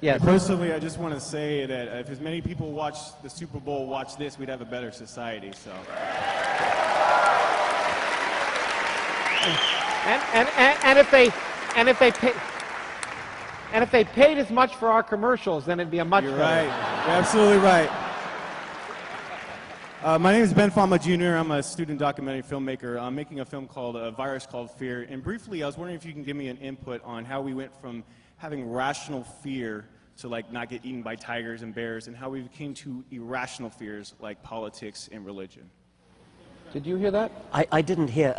Yes. Personally, I just want to say that if as many people watch the Super Bowl, watch this, we'd have a better society. So. And if they paid as much for our commercials, then it'd be a much You're better. right. You're absolutely right. My name is Ben Fama Jr. I'm a student documentary filmmaker. I'm making a film called A Virus Called Fear. And briefly, I was wondering if you can give me an input on how we went from having rational fear to like not get eaten by tigers and bears, and how we came to irrational fears like politics and religion. Did you hear that? I didn't hear.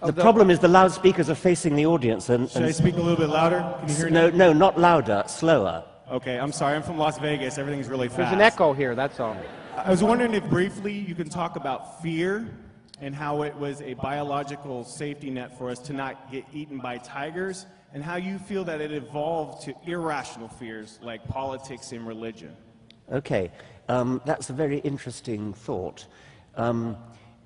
The problem is the loudspeakers are facing the audience. Should I speak a little bit louder? Can you hear me? No, not louder, slower. Okay, I'm sorry. I'm from Las Vegas. Everything's really fast. There's an echo here, that's all. I was wondering if briefly you can talk about fear and how it was a biological safety net for us to not get eaten by tigers, and how you feel that it evolved to irrational fears like politics and religion. Okay, that's a very interesting thought.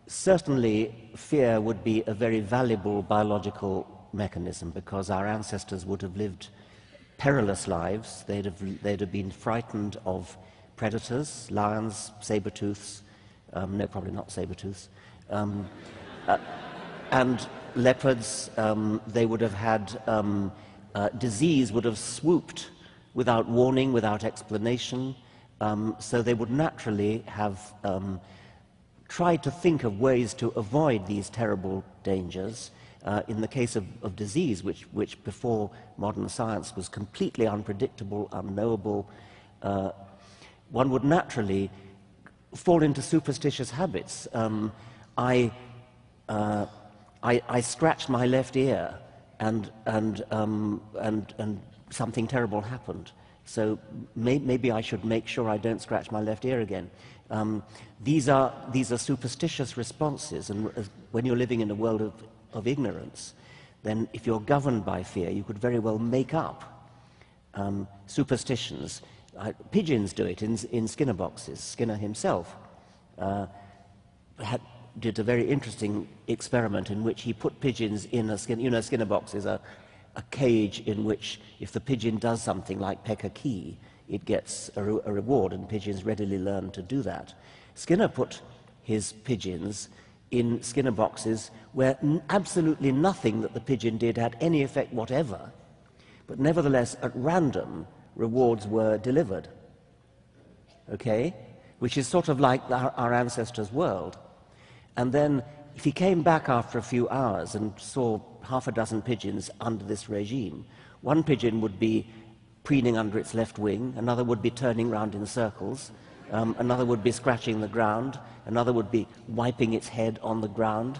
Certainly, fear would be a very valuable biological mechanism because our ancestors would have lived perilous lives. They'd have been frightened of predators, lions, saber-tooths, no, probably not saber-tooths, and leopards. They would have had disease would have swooped without warning, without explanation, so they would naturally have tried to think of ways to avoid these terrible dangers. In the case of disease, which before modern science was completely unpredictable, unknowable, one would naturally fall into superstitious habits. I scratched my left ear, and something terrible happened. So maybe I should make sure I don't scratch my left ear again. These are superstitious responses, and when you're living in a world of ignorance, then if you're governed by fear, you could very well make up superstitions. Pigeons do it in Skinner boxes. Skinner himself did a very interesting experiment in which he put pigeons in a Skinner box is a cage in which if the pigeon does something like peck a key, it gets a reward, and pigeons readily learn to do that. Skinner put his pigeons in Skinner boxes where absolutely nothing that the pigeon did had any effect whatever, but nevertheless, at random, rewards were delivered, okay? Which is sort of like our ancestors' world. And then, if he came back after a few hours and saw half a dozen pigeons under this regime, one pigeon would be preening under its left wing, another would be turning round in circles, another would be scratching the ground, another would be wiping its head on the ground,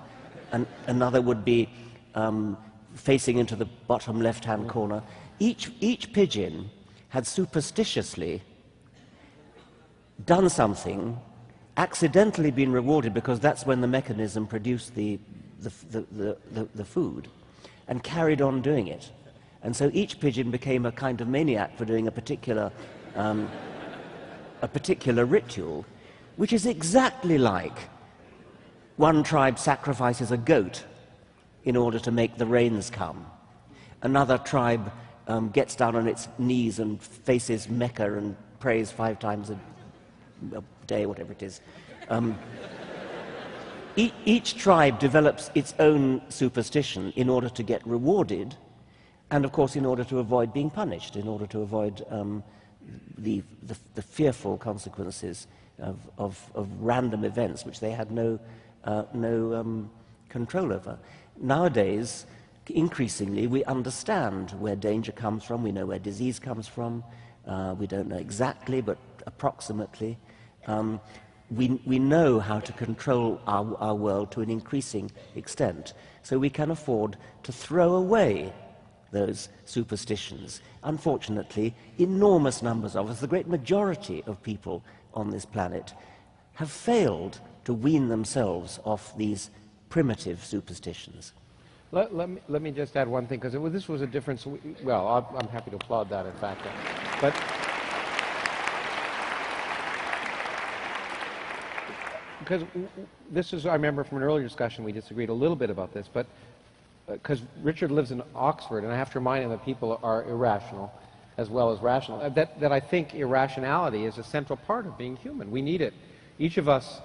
and another would be facing into the bottom left-hand corner. Each pigeon had superstitiously done something, accidentally been rewarded because that's when the mechanism produced the food, and carried on doing it. And so each pigeon became a kind of maniac for doing a particular ritual, which is exactly like one tribe sacrifices a goat in order to make the rains come. Another tribe gets down on its knees and faces Mecca and prays 5 times a day, whatever it is. Each tribe develops its own superstition in order to get rewarded, and of course in order to avoid being punished, in order to avoid the fearful consequences of random events which they had no control over. Nowadays, increasingly, we understand where danger comes from, we know where disease comes from, we don't know exactly, but approximately. We know how to control our world to an increasing extent, so we can afford to throw away those superstitions. Unfortunately, enormous numbers of us, the great majority of people on this planet, have failed to wean themselves off these primitive superstitions. Let me just add one thing, because this was a difference. Well, I'm happy to applaud that, in fact. But because this is, I remember from an earlier discussion, we disagreed a little bit about this, but because Richard lives in Oxford, and I have to remind him that people are irrational, as well as rational. That I think irrationality is a central part of being human. We need it. Each of us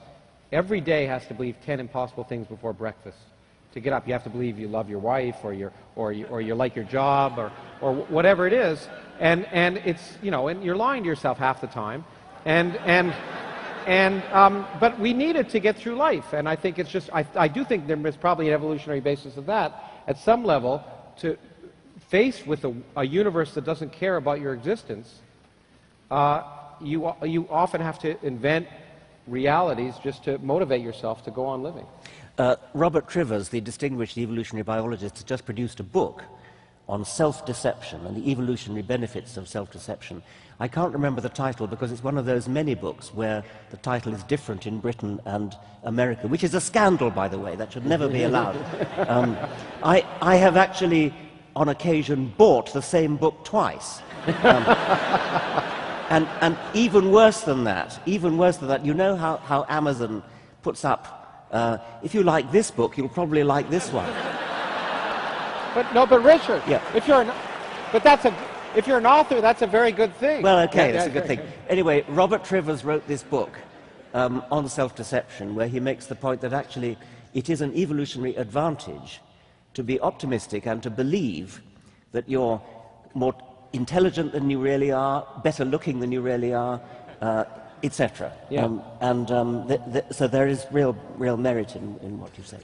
every day has to believe 10 impossible things before breakfast. To get up, you have to believe you love your wife, or you like your job, or whatever it is, and it's, you know, and you're lying to yourself half the time, but we need it to get through life, and I think it's just, I do think there is probably an evolutionary basis of that at some level. To face with a universe that doesn't care about your existence, you often have to invent realities just to motivate yourself to go on living. Robert Trivers, the distinguished evolutionary biologist, has just produced a book on self-deception and the evolutionary benefits of self-deception. I can't remember the title because it's one of those many books where the title is different in Britain and America, which is a scandal, by the way. That should never be allowed. I have actually, on occasion, bought the same book twice. And even worse than that, you know how Amazon puts up, if you like this book, you'll probably like this one. But Richard, yeah. if you're an author, that's a very good thing. Well, okay, that's a good thing. Anyway, Robert Trivers wrote this book on self-deception, where he makes the point that actually it is an evolutionary advantage to be optimistic and to believe that you're more intelligent than you really are, better looking than you really are, etc. Yeah. So there is real merit in what you say.